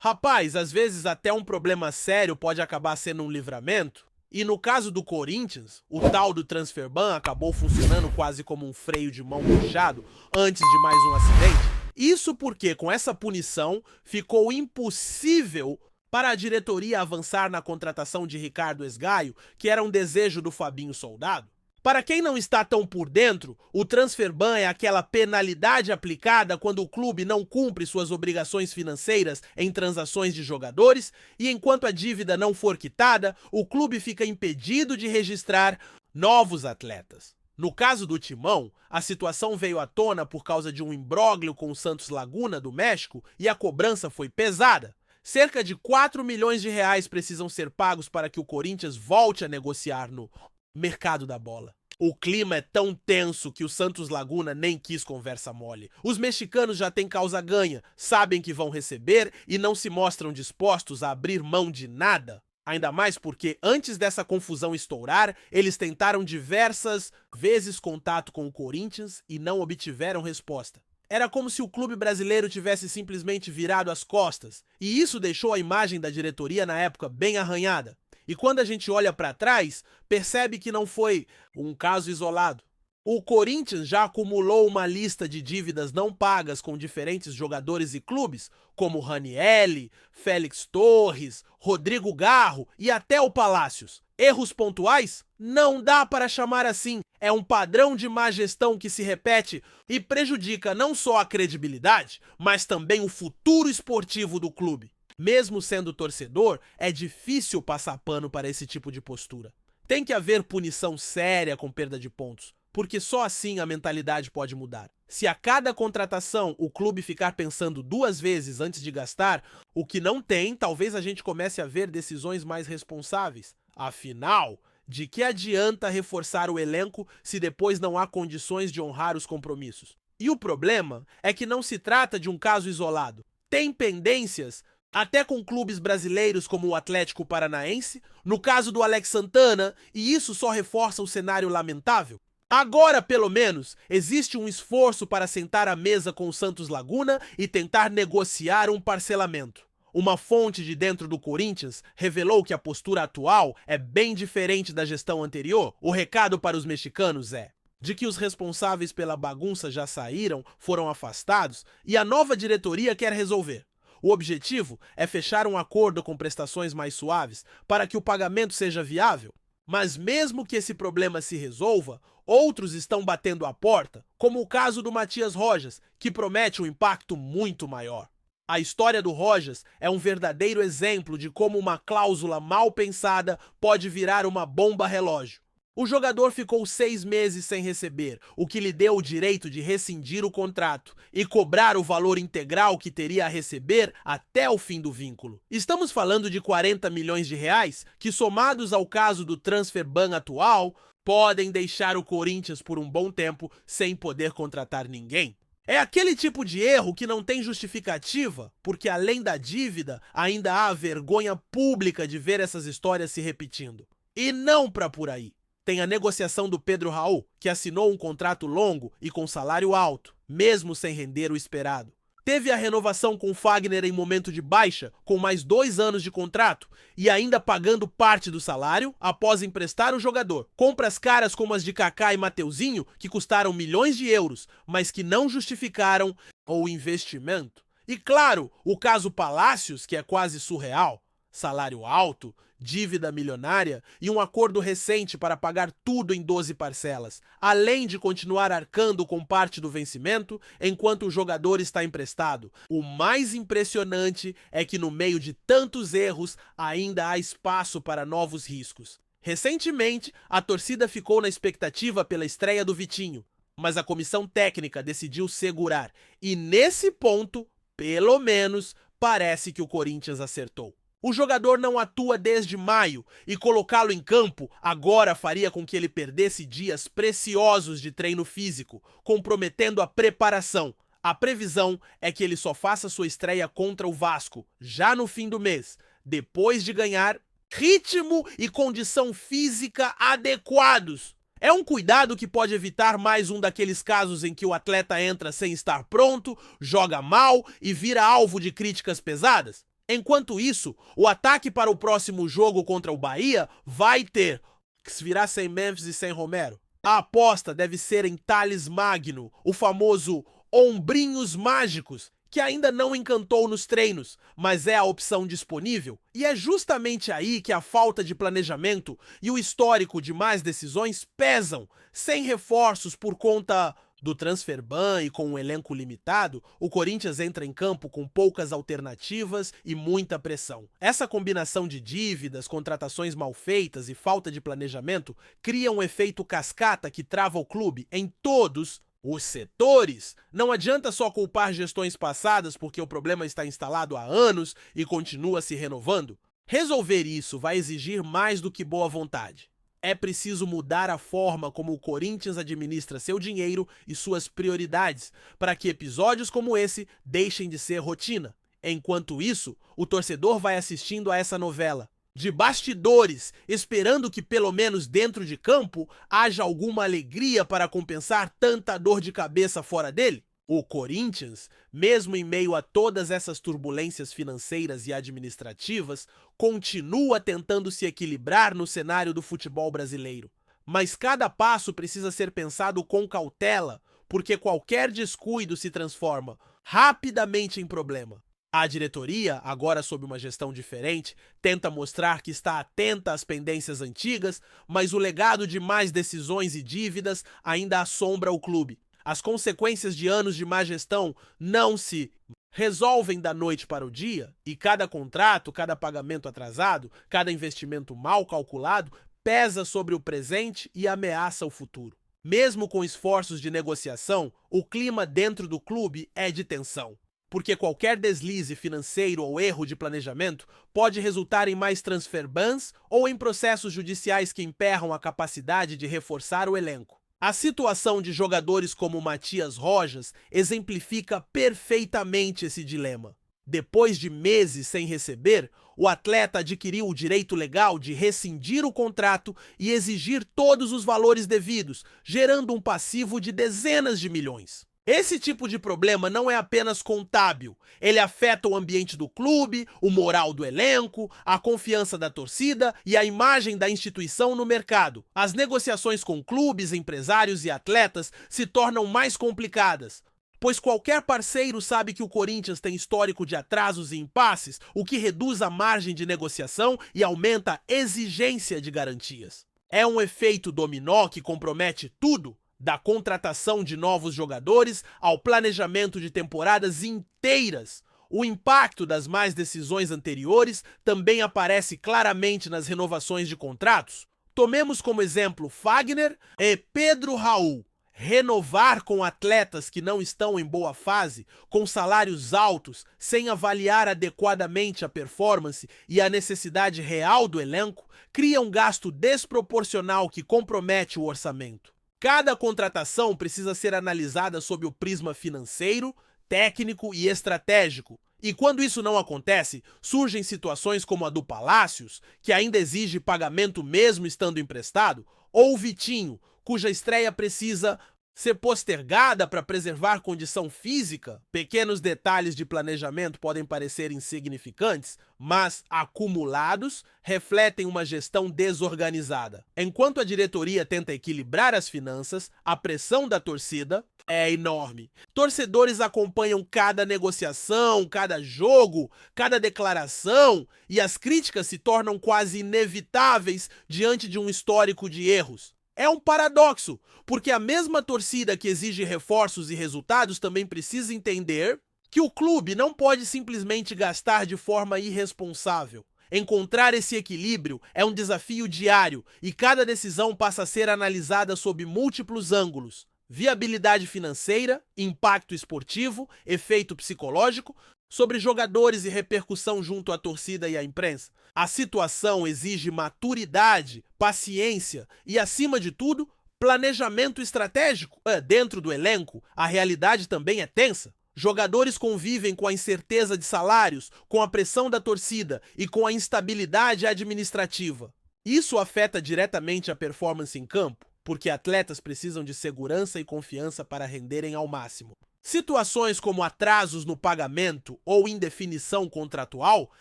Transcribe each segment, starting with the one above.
Rapaz, às vezes até um problema sério pode acabar sendo um livramento. E no caso do Corinthians, o tal do transfer ban acabou funcionando quase como um freio de mão puxado antes de mais um acidente. Isso porque com essa punição ficou impossível para a diretoria avançar na contratação de Ricardo Esgaio, que era um desejo do Fabinho Soldado. Para quem não está tão por dentro, o transfer ban é aquela penalidade aplicada quando o clube não cumpre suas obrigações financeiras em transações de jogadores e enquanto a dívida não for quitada, o clube fica impedido de registrar novos atletas. No caso do Timão, a situação veio à tona por causa de um imbróglio com o Santos Laguna do México e a cobrança foi pesada. Cerca de 4 milhões de reais precisam ser pagos para que o Corinthians volte a negociar no mercado da bola. O clima é tão tenso que o Santos Laguna nem quis conversa mole. Os mexicanos já têm causa ganha, sabem que vão receber e não se mostram dispostos a abrir mão de nada. Ainda mais porque, antes dessa confusão estourar, eles tentaram diversas vezes contato com o Corinthians e não obtiveram resposta. Era como se o clube brasileiro tivesse simplesmente virado as costas, e isso deixou a imagem da diretoria na época bem arranhada. E quando a gente olha para trás, percebe que não foi um caso isolado. O Corinthians já acumulou uma lista de dívidas não pagas com diferentes jogadores e clubes, como Ranielli, Félix Torres, Rodrigo Garro e até o Palácios. Erros pontuais? Não dá para chamar assim. É um padrão de má gestão que se repete e prejudica não só a credibilidade, mas também o futuro esportivo do clube. Mesmo sendo torcedor, é difícil passar pano para esse tipo de postura. Tem que haver punição séria com perda de pontos, porque só assim a mentalidade pode mudar. Se a cada contratação o clube ficar pensando 2 vezes antes de gastar, o que não tem, talvez a gente comece a ver decisões mais responsáveis. Afinal, de que adianta reforçar o elenco se depois não há condições de honrar os compromissos? E o problema é que não se trata de um caso isolado. Tem pendências até com clubes brasileiros como o Atlético Paranaense, no caso do Alex Santana, e isso só reforça o cenário lamentável. Agora, pelo menos, existe um esforço para sentar à mesa com o Santos Laguna e tentar negociar um parcelamento. Uma fonte de dentro do Corinthians revelou que a postura atual é bem diferente da gestão anterior. O recado para os mexicanos é de que os responsáveis pela bagunça já saíram, foram afastados e a nova diretoria quer resolver. O objetivo é fechar um acordo com prestações mais suaves para que o pagamento seja viável. Mas mesmo que esse problema se resolva, outros estão batendo a porta, como o caso do Matias Rojas, que promete um impacto muito maior. A história do Rojas é um verdadeiro exemplo de como uma cláusula mal pensada pode virar uma bomba relógio. O jogador ficou 6 meses sem receber, o que lhe deu o direito de rescindir o contrato e cobrar o valor integral que teria a receber até o fim do vínculo. Estamos falando de 40 milhões de reais que, somados ao caso do transfer ban atual, podem deixar o Corinthians por um bom tempo sem poder contratar ninguém. É aquele tipo de erro que não tem justificativa, porque além da dívida, ainda há a vergonha pública de ver essas histórias se repetindo. E não para por aí. Tem a negociação do Pedro Raul, que assinou um contrato longo e com salário alto, mesmo sem render o esperado. Teve a renovação com o Fagner em momento de baixa, com mais 2 anos de contrato, e ainda pagando parte do salário após emprestar o jogador. Compras caras como as de Kaká e Mateuzinho, que custaram milhões de euros, mas que não justificaram o investimento. E claro, o caso Palácios, que é quase surreal. Salário alto, dívida milionária e um acordo recente para pagar tudo em 12 parcelas, além de continuar arcando com parte do vencimento enquanto o jogador está emprestado. O mais impressionante é que no meio de tantos erros ainda há espaço para novos riscos. Recentemente, a torcida ficou na expectativa pela estreia do Vitinho, mas a comissão técnica decidiu segurar e nesse ponto, pelo menos, parece que o Corinthians acertou. O jogador não atua desde maio e colocá-lo em campo agora faria com que ele perdesse dias preciosos de treino físico, comprometendo a preparação. A previsão é que ele só faça sua estreia contra o Vasco, já no fim do mês, depois de ganhar ritmo e condição física adequados. É um cuidado que pode evitar mais um daqueles casos em que o atleta entra sem estar pronto, joga mal e vira alvo de críticas pesadas. Enquanto isso, o ataque para o próximo jogo contra o Bahia vai ter que se virar sem Memphis e sem Romero. A aposta deve ser em Thales Magno, o famoso ombrinhos mágicos, que ainda não encantou nos treinos, mas é a opção disponível. E é justamente aí que a falta de planejamento e o histórico de más decisões pesam. Sem reforços por conta do transfer ban e com um elenco limitado, o Corinthians entra em campo com poucas alternativas e muita pressão. Essa combinação de dívidas, contratações mal feitas e falta de planejamento cria um efeito cascata que trava o clube em todos os setores. Não adianta só culpar gestões passadas porque o problema está instalado há anos e continua se renovando. Resolver isso vai exigir mais do que boa vontade. É preciso mudar a forma como o Corinthians administra seu dinheiro e suas prioridades, para que episódios como esse deixem de ser rotina. Enquanto isso, o torcedor vai assistindo a essa novela de bastidores, esperando que pelo menos dentro de campo haja alguma alegria para compensar tanta dor de cabeça fora dele. O Corinthians, mesmo em meio a todas essas turbulências financeiras e administrativas, continua tentando se equilibrar no cenário do futebol brasileiro. Mas cada passo precisa ser pensado com cautela, porque qualquer descuido se transforma rapidamente em problema. A diretoria, agora sob uma gestão diferente, tenta mostrar que está atenta às pendências antigas, mas o legado de más decisões e dívidas ainda assombra o clube. As consequências de anos de má gestão não se resolvem da noite para o dia e cada contrato, cada pagamento atrasado, cada investimento mal calculado pesa sobre o presente e ameaça o futuro. Mesmo com esforços de negociação, o clima dentro do clube é de tensão, porque qualquer deslize financeiro ou erro de planejamento pode resultar em mais transfer bans ou em processos judiciais que emperram a capacidade de reforçar o elenco. A situação de jogadores como Matias Rojas exemplifica perfeitamente esse dilema. Depois de meses sem receber, o atleta adquiriu o direito legal de rescindir o contrato e exigir todos os valores devidos, gerando um passivo de dezenas de milhões. Esse tipo de problema não é apenas contábil, ele afeta o ambiente do clube, o moral do elenco, a confiança da torcida e a imagem da instituição no mercado. As negociações com clubes, empresários e atletas se tornam mais complicadas, pois qualquer parceiro sabe que o Corinthians tem histórico de atrasos e impasses, o que reduz a margem de negociação e aumenta a exigência de garantias. É um efeito dominó que compromete tudo, da contratação de novos jogadores ao planejamento de temporadas inteiras. O impacto das más decisões anteriores também aparece claramente nas renovações de contratos. Tomemos como exemplo Fagner e Pedro Raul. Renovar com atletas que não estão em boa fase, com salários altos, sem avaliar adequadamente a performance e a necessidade real do elenco, cria um gasto desproporcional que compromete o orçamento. Cada contratação precisa ser analisada sob o prisma financeiro, técnico e estratégico. E quando isso não acontece, surgem situações como a do Palácios, que ainda exige pagamento mesmo estando emprestado, ou o Vitinho, cuja estreia precisa ser postergada para preservar condição física. Pequenos detalhes de planejamento podem parecer insignificantes, mas acumulados refletem uma gestão desorganizada. Enquanto a diretoria tenta equilibrar as finanças, a pressão da torcida é enorme. Torcedores acompanham cada negociação, cada jogo, cada declaração, e as críticas se tornam quase inevitáveis diante de um histórico de erros. É um paradoxo, porque a mesma torcida que exige reforços e resultados também precisa entender que o clube não pode simplesmente gastar de forma irresponsável. Encontrar esse equilíbrio é um desafio diário e cada decisão passa a ser analisada sob múltiplos ângulos: viabilidade financeira, impacto esportivo, efeito psicológico, sobre jogadores e repercussão junto à torcida e à imprensa. A situação exige maturidade, paciência e, acima de tudo, planejamento estratégico. Dentro do elenco, a realidade também é tensa. Jogadores convivem com a incerteza de salários, com a pressão da torcida e com a instabilidade administrativa. Isso afeta diretamente a performance em campo, porque atletas precisam de segurança e confiança para renderem ao máximo. Situações como atrasos no pagamento ou indefinição contratual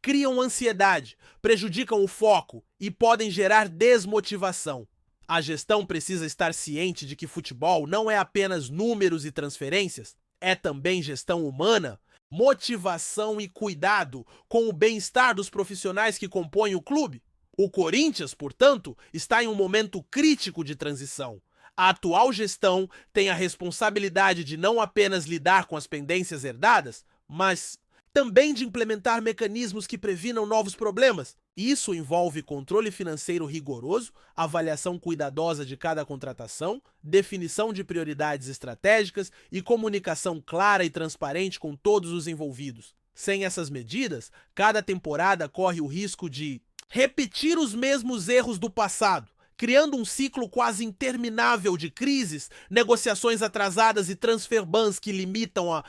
criam ansiedade, prejudicam o foco e podem gerar desmotivação. A gestão precisa estar ciente de que futebol não é apenas números e transferências, é também gestão humana, motivação e cuidado com o bem-estar dos profissionais que compõem o clube. O Corinthians, portanto, está em um momento crítico de transição. A atual gestão tem a responsabilidade de não apenas lidar com as pendências herdadas, mas também de implementar mecanismos que previnam novos problemas. Isso envolve controle financeiro rigoroso, avaliação cuidadosa de cada contratação, definição de prioridades estratégicas e comunicação clara e transparente com todos os envolvidos. Sem essas medidas, cada temporada corre o risco de repetir os mesmos erros do passado, criando um ciclo quase interminável de crises, negociações atrasadas e transfer bans que limitam a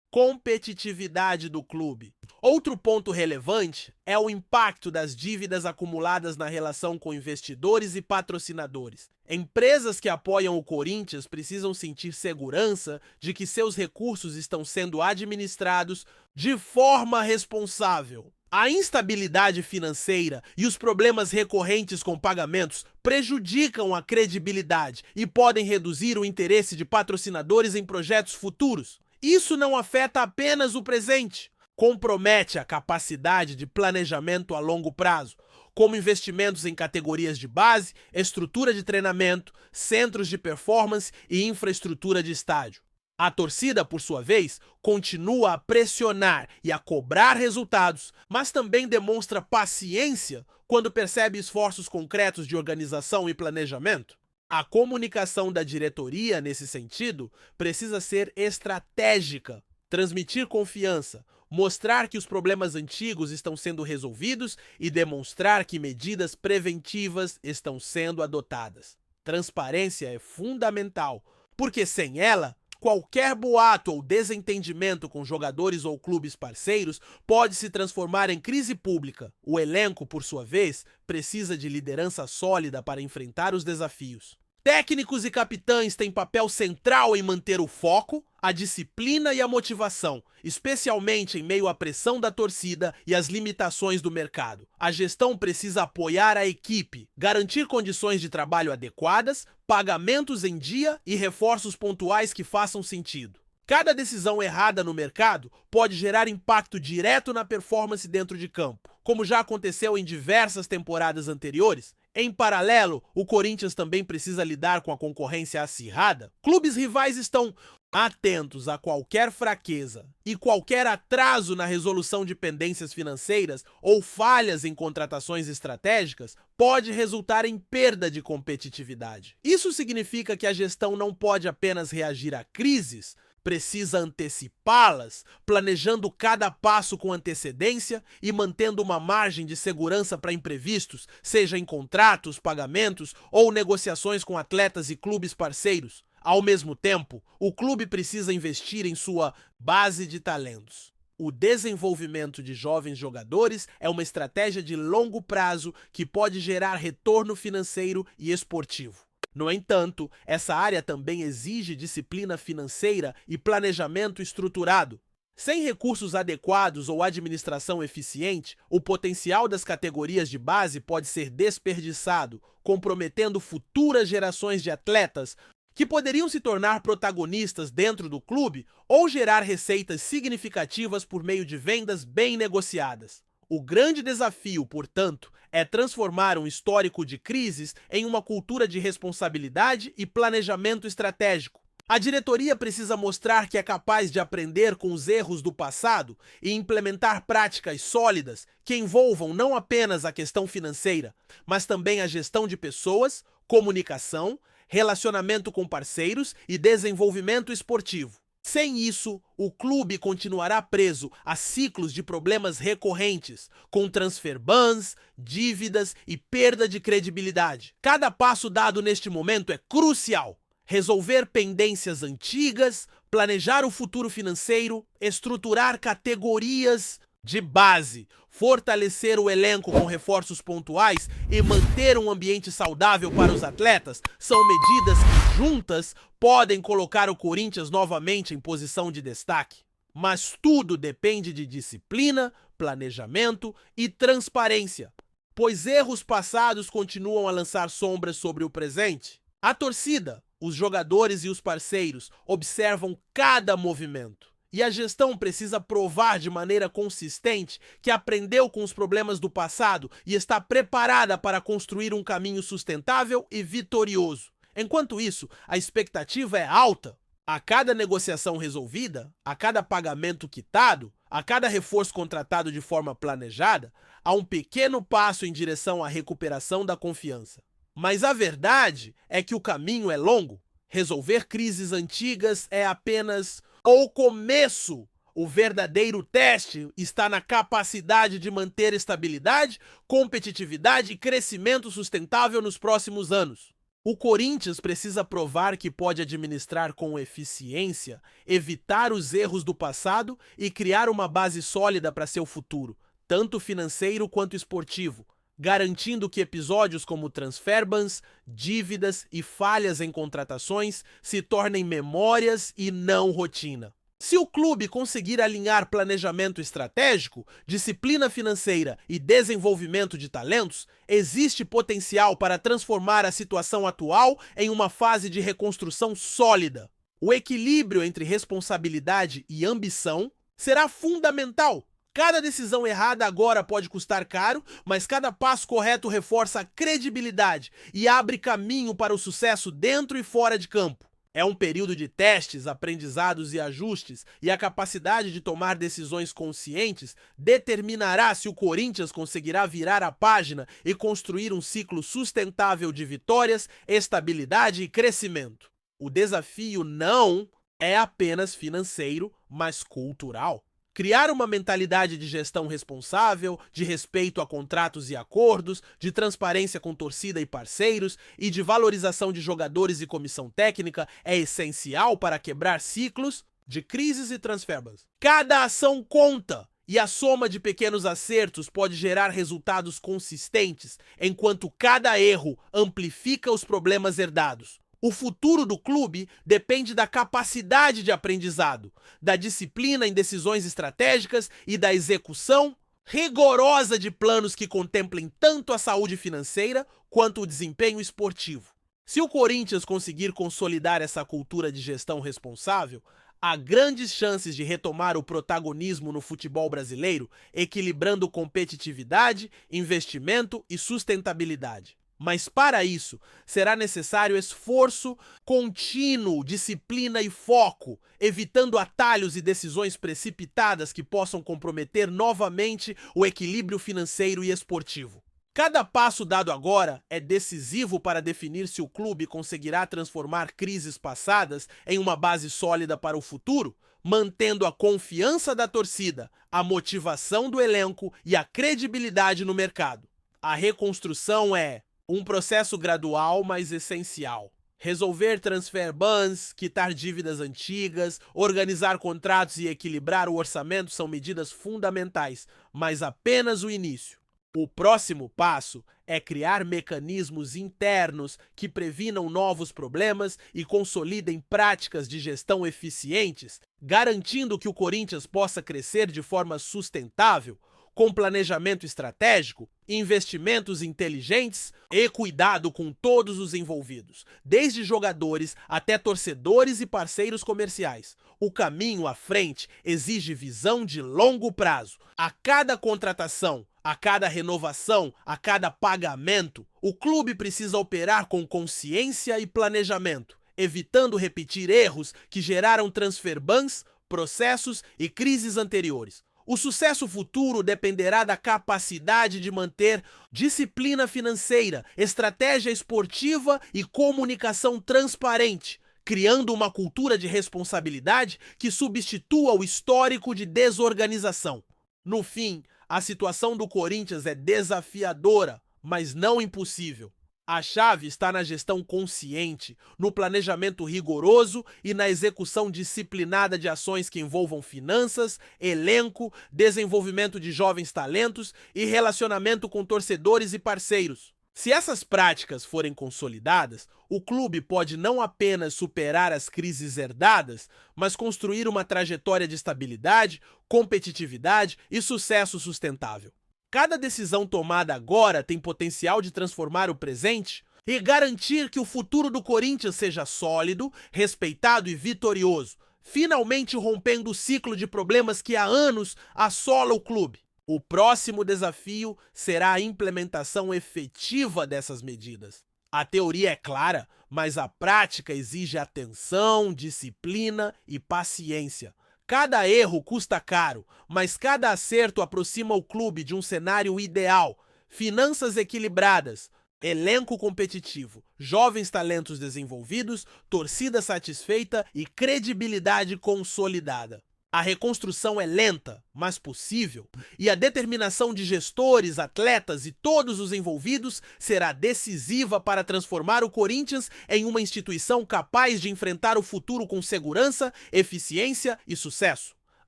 competitividade do clube. Outro ponto relevante é o impacto das dívidas acumuladas na relação com investidores e patrocinadores. Empresas que apoiam o Corinthians precisam sentir segurança de que seus recursos estão sendo administrados de forma responsável. A instabilidade financeira e os problemas recorrentes com pagamentos prejudicam a credibilidade e podem reduzir o interesse de patrocinadores em projetos futuros. Isso não afeta apenas o presente, compromete a capacidade de planejamento a longo prazo, como investimentos em categorias de base, estrutura de treinamento, centros de performance e infraestrutura de estádio. A torcida, por sua vez, continua a pressionar e a cobrar resultados, mas também demonstra paciência quando percebe esforços concretos de organização e planejamento. A comunicação da diretoria, nesse sentido, precisa ser estratégica, transmitir confiança, mostrar que os problemas antigos estão sendo resolvidos e demonstrar que medidas preventivas estão sendo adotadas. Transparência é fundamental, porque sem ela, qualquer boato ou desentendimento com jogadores ou clubes parceiros pode se transformar em crise pública. O elenco, por sua vez, precisa de liderança sólida para enfrentar os desafios. Técnicos e capitães têm papel central em manter o foco, a disciplina e a motivação, especialmente em meio à pressão da torcida e às limitações do mercado. A gestão precisa apoiar a equipe, garantir condições de trabalho adequadas, pagamentos em dia e reforços pontuais que façam sentido. Cada decisão errada no mercado pode gerar impacto direto na performance dentro de campo. Como já aconteceu em diversas temporadas anteriores, em paralelo, o Corinthians também precisa lidar com a concorrência acirrada. Clubes rivais estão atentos a qualquer fraqueza e qualquer atraso na resolução de pendências financeiras ou falhas em contratações estratégicas pode resultar em perda de competitividade. Isso significa que a gestão não pode apenas reagir a crises, precisa antecipá-las, planejando cada passo com antecedência e mantendo uma margem de segurança para imprevistos, seja em contratos, pagamentos ou negociações com atletas e clubes parceiros. Ao mesmo tempo, o clube precisa investir em sua base de talentos. O desenvolvimento de jovens jogadores é uma estratégia de longo prazo que pode gerar retorno financeiro e esportivo. No entanto, essa área também exige disciplina financeira e planejamento estruturado. Sem recursos adequados ou administração eficiente, o potencial das categorias de base pode ser desperdiçado, comprometendo futuras gerações de atletas que poderiam se tornar protagonistas dentro do clube ou gerar receitas significativas por meio de vendas bem negociadas. O grande desafio, portanto, é transformar um histórico de crises em uma cultura de responsabilidade e planejamento estratégico. A diretoria precisa mostrar que é capaz de aprender com os erros do passado e implementar práticas sólidas que envolvam não apenas a questão financeira, mas também a gestão de pessoas, comunicação, relacionamento com parceiros e desenvolvimento esportivo. Sem isso, o clube continuará preso a ciclos de problemas recorrentes, com transfer bans, dívidas e perda de credibilidade. Cada passo dado neste momento é crucial. Resolver pendências antigas, planejar o futuro financeiro, estruturar categorias de base, fortalecer o elenco com reforços pontuais e manter um ambiente saudável para os atletas são medidas que juntas podem colocar o Corinthians novamente em posição de destaque. Mas tudo depende de disciplina, planejamento e transparência, pois erros passados continuam a lançar sombras sobre o presente. A torcida, os jogadores e os parceiros observam cada movimento. E a gestão precisa provar de maneira consistente que aprendeu com os problemas do passado e está preparada para construir um caminho sustentável e vitorioso. Enquanto isso, a expectativa é alta. A cada negociação resolvida, a cada pagamento quitado, a cada reforço contratado de forma planejada, há um pequeno passo em direção à recuperação da confiança. Mas a verdade é que o caminho é longo. Resolver crises antigas é apenas o começo. O verdadeiro teste está na capacidade de manter estabilidade, competitividade e crescimento sustentável nos próximos anos. O Corinthians precisa provar que pode administrar com eficiência, evitar os erros do passado e criar uma base sólida para seu futuro, tanto financeiro quanto esportivo, garantindo que episódios como transfer bans, dívidas e falhas em contratações se tornem memórias e não rotina. Se o clube conseguir alinhar planejamento estratégico, disciplina financeira e desenvolvimento de talentos, existe potencial para transformar a situação atual em uma fase de reconstrução sólida. O equilíbrio entre responsabilidade e ambição será fundamental. Cada decisão errada agora pode custar caro, mas cada passo correto reforça a credibilidade e abre caminho para o sucesso dentro e fora de campo. É um período de testes, aprendizados e ajustes, e a capacidade de tomar decisões conscientes determinará se o Corinthians conseguirá virar a página e construir um ciclo sustentável de vitórias, estabilidade e crescimento. O desafio não é apenas financeiro, mas cultural. Criar uma mentalidade de gestão responsável, de respeito a contratos e acordos, de transparência com torcida e parceiros e de valorização de jogadores e comissão técnica é essencial para quebrar ciclos de crises e transfer bans. Cada ação conta e a soma de pequenos acertos pode gerar resultados consistentes, enquanto cada erro amplifica os problemas herdados. O futuro do clube depende da capacidade de aprendizado, da disciplina em decisões estratégicas e da execução rigorosa de planos que contemplem tanto a saúde financeira quanto o desempenho esportivo. Se o Corinthians conseguir consolidar essa cultura de gestão responsável, há grandes chances de retomar o protagonismo no futebol brasileiro, equilibrando competitividade, investimento e sustentabilidade. Mas para isso, será necessário esforço contínuo, disciplina e foco, evitando atalhos e decisões precipitadas que possam comprometer novamente o equilíbrio financeiro e esportivo. Cada passo dado agora é decisivo para definir se o clube conseguirá transformar crises passadas em uma base sólida para o futuro, mantendo a confiança da torcida, a motivação do elenco e a credibilidade no mercado. A reconstrução é um processo gradual, mas essencial. Resolver transfer bans, quitar dívidas antigas, organizar contratos e equilibrar o orçamento são medidas fundamentais, mas apenas o início. O próximo passo é criar mecanismos internos que previnam novos problemas e consolidem práticas de gestão eficientes, garantindo que o Corinthians possa crescer de forma sustentável, com planejamento estratégico, investimentos inteligentes e cuidado com todos os envolvidos, desde jogadores até torcedores e parceiros comerciais. O caminho à frente exige visão de longo prazo. A cada contratação, a cada renovação, a cada pagamento, o clube precisa operar com consciência e planejamento, evitando repetir erros que geraram transfer bans, processos e crises anteriores. O sucesso futuro dependerá da capacidade de manter disciplina financeira, estratégia esportiva e comunicação transparente, criando uma cultura de responsabilidade que substitua o histórico de desorganização. No fim, a situação do Corinthians é desafiadora, mas não impossível. A chave está na gestão consciente, no planejamento rigoroso e na execução disciplinada de ações que envolvam finanças, elenco, desenvolvimento de jovens talentos e relacionamento com torcedores e parceiros. Se essas práticas forem consolidadas, o clube pode não apenas superar as crises herdadas, mas construir uma trajetória de estabilidade, competitividade e sucesso sustentável. Cada decisão tomada agora tem potencial de transformar o presente e garantir que o futuro do Corinthians seja sólido, respeitado e vitorioso, finalmente rompendo o ciclo de problemas que há anos assola o clube. O próximo desafio será a implementação efetiva dessas medidas. A teoria é clara, mas a prática exige atenção, disciplina e paciência. Cada erro custa caro, mas cada acerto aproxima o clube de um cenário ideal. Finanças equilibradas, elenco competitivo, jovens talentos desenvolvidos, torcida satisfeita e credibilidade consolidada. A reconstrução é lenta, mas possível, e a determinação de gestores, atletas e todos os envolvidos será decisiva para transformar o Corinthians em uma instituição capaz de enfrentar o futuro com segurança, eficiência e sucesso.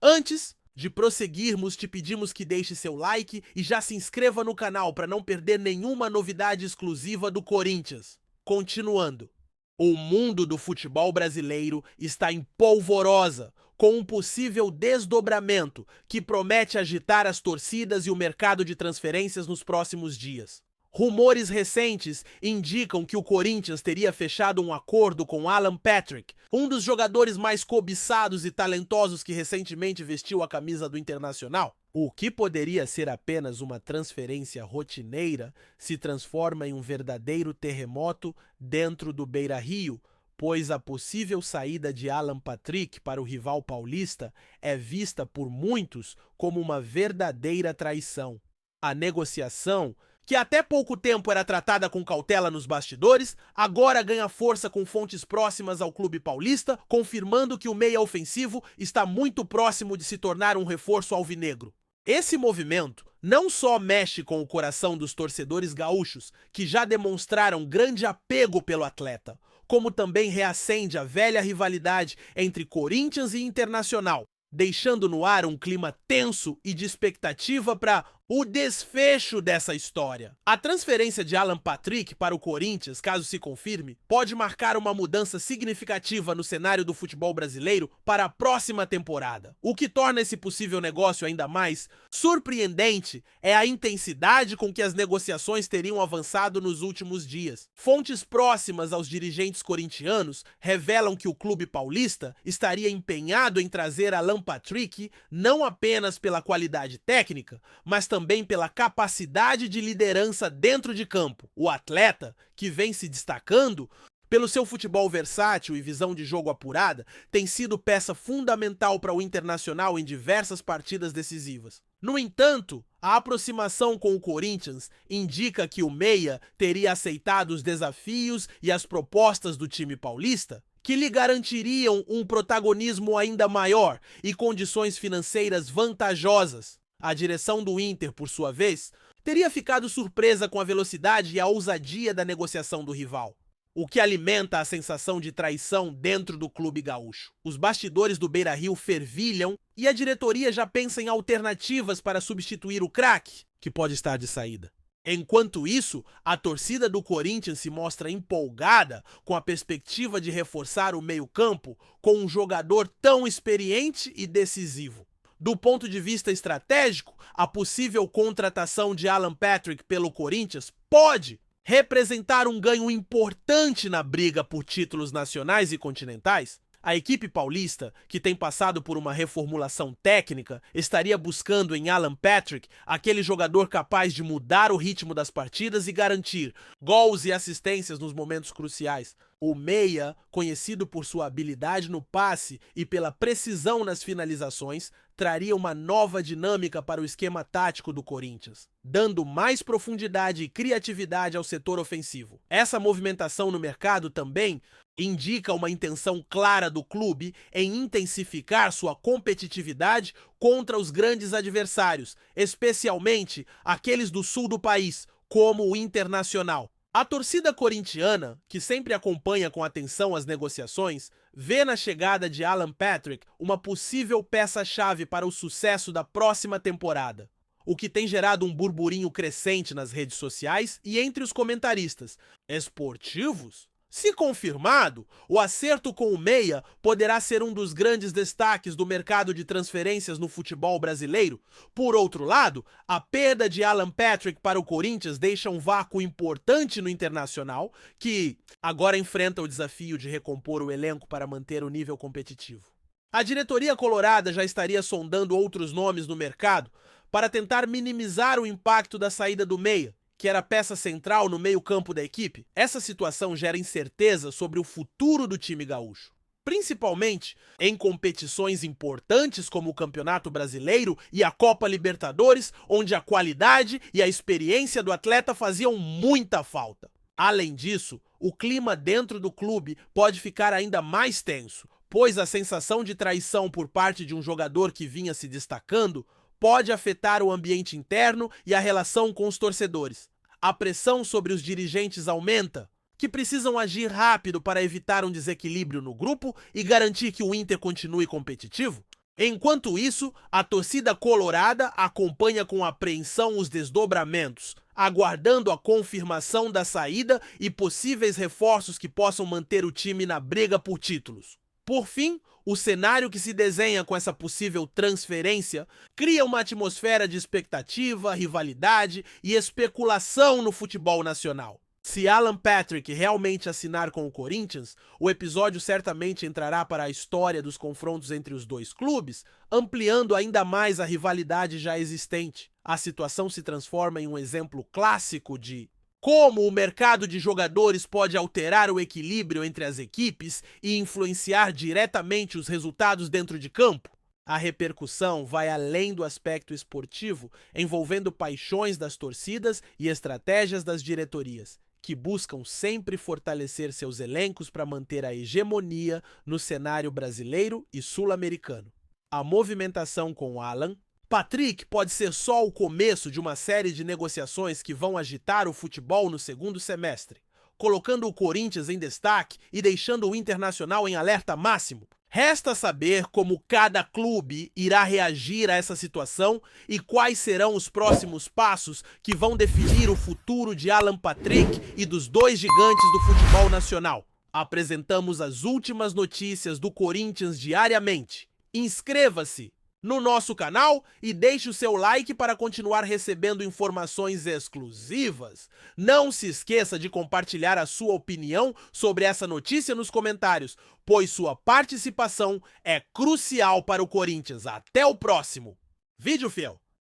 Antes de prosseguirmos, te pedimos que deixe seu like e já se inscreva no canal para não perder nenhuma novidade exclusiva do Corinthians. Continuando. O mundo do futebol brasileiro está em polvorosa, com um possível desdobramento que promete agitar as torcidas e o mercado de transferências nos próximos dias. Rumores recentes indicam que o Corinthians teria fechado um acordo com Alan Patrick, um dos jogadores mais cobiçados e talentosos que recentemente vestiu a camisa do Internacional. O que poderia ser apenas uma transferência rotineira se transforma em um verdadeiro terremoto dentro do Beira-Rio, pois a possível saída de Alan Patrick para o rival paulista é vista por muitos como uma verdadeira traição. A negociação, que até pouco tempo era tratada com cautela nos bastidores, agora ganha força com fontes próximas ao clube paulista, confirmando que o meia ofensivo está muito próximo de se tornar um reforço alvinegro. Esse movimento não só mexe com o coração dos torcedores gaúchos, que já demonstraram grande apego pelo atleta, como também reacende a velha rivalidade entre Corinthians e Internacional, deixando no ar um clima tenso e de expectativa para o desfecho dessa história. A transferência de Alan Patrick para o Corinthians, caso se confirme, pode marcar uma mudança significativa no cenário do futebol brasileiro para a próxima temporada. O que torna esse possível negócio ainda mais surpreendente é a intensidade com que as negociações teriam avançado nos últimos dias. Fontes próximas aos dirigentes corintianos revelam que o clube paulista estaria empenhado em trazer Alan Patrick não apenas pela qualidade técnica, mas também pela capacidade de liderança dentro de campo. O atleta, que vem se destacando pelo seu futebol versátil e visão de jogo apurada, tem sido peça fundamental para o Internacional em diversas partidas decisivas. No entanto, a aproximação com o Corinthians indica que o meia teria aceitado os desafios e as propostas do time paulista, que lhe garantiriam um protagonismo ainda maior e condições financeiras vantajosas. A direção do Inter, por sua vez, teria ficado surpresa com a velocidade e a ousadia da negociação do rival, o que alimenta a sensação de traição dentro do clube gaúcho. Os bastidores do Beira-Rio fervilham e a diretoria já pensa em alternativas para substituir o craque, que pode estar de saída. Enquanto isso, a torcida do Corinthians se mostra empolgada com a perspectiva de reforçar o meio-campo com um jogador tão experiente e decisivo. Do ponto de vista estratégico, a possível contratação de Alan Patrick pelo Corinthians pode representar um ganho importante na briga por títulos nacionais e continentais. A equipe paulista, que tem passado por uma reformulação técnica, estaria buscando em Alan Patrick aquele jogador capaz de mudar o ritmo das partidas e garantir gols e assistências nos momentos cruciais. O meia, conhecido por sua habilidade no passe e pela precisão nas finalizações, traria uma nova dinâmica para o esquema tático do Corinthians, dando mais profundidade e criatividade ao setor ofensivo. Essa movimentação no mercado também indica uma intenção clara do clube em intensificar sua competitividade contra os grandes adversários, especialmente aqueles do sul do país, como o Internacional. A torcida corintiana, que sempre acompanha com atenção as negociações, vê na chegada de Alan Patrick uma possível peça-chave para o sucesso da próxima temporada. o que tem gerado um burburinho crescente nas redes sociais e entre os comentaristas esportivos. Se confirmado, o acerto com o meia poderá ser um dos grandes destaques do mercado de transferências no futebol brasileiro. Por outro lado, a perda de Alan Patrick para o Corinthians deixa um vácuo importante no Internacional, que agora enfrenta o desafio de recompor o elenco para manter o nível competitivo. A diretoria colorada já estaria sondando outros nomes no mercado para tentar minimizar o impacto da saída do meia, que era peça central no meio-campo da equipe. Essa situação gera incerteza sobre o futuro do time gaúcho, principalmente em competições importantes como o Campeonato Brasileiro e a Copa Libertadores, onde a qualidade e a experiência do atleta faziam muita falta. Além disso, o clima dentro do clube pode ficar ainda mais tenso, pois a sensação de traição por parte de um jogador que vinha se destacando pode afetar o ambiente interno e a relação com os torcedores. A pressão sobre os dirigentes aumenta, que precisam agir rápido para evitar um desequilíbrio no grupo e garantir que o Inter continue competitivo. Enquanto isso, a torcida colorada acompanha com apreensão os desdobramentos, aguardando a confirmação da saída e possíveis reforços que possam manter o time na briga por títulos. Por fim, o cenário que se desenha com essa possível transferência cria uma atmosfera de expectativa, rivalidade e especulação no futebol nacional. Se Alan Patrick realmente assinar com o Corinthians, o episódio certamente entrará para a história dos confrontos entre os dois clubes, ampliando ainda mais a rivalidade já existente. A situação se transforma em um exemplo clássico de como o mercado de jogadores pode alterar o equilíbrio entre as equipes e influenciar diretamente os resultados dentro de campo. A repercussão vai além do aspecto esportivo, envolvendo paixões das torcidas e estratégias das diretorias, que buscam sempre fortalecer seus elencos para manter a hegemonia no cenário brasileiro e sul-americano. A movimentação com Alan Patrick pode ser só o começo de uma série de negociações que vão agitar o futebol no segundo semestre, colocando o Corinthians em destaque e deixando o Internacional em alerta máximo. Resta saber como cada clube irá reagir a essa situação e quais serão os próximos passos que vão definir o futuro de Alan Patrick e dos dois gigantes do futebol nacional. Apresentamos as últimas notícias do Corinthians diariamente. Inscreva-se no nosso canal e deixe o seu like para continuar recebendo informações exclusivas. Não se esqueça de compartilhar a sua opinião sobre essa notícia nos comentários, pois sua participação é crucial para o Corinthians. Até o próximo vídeo, fiel!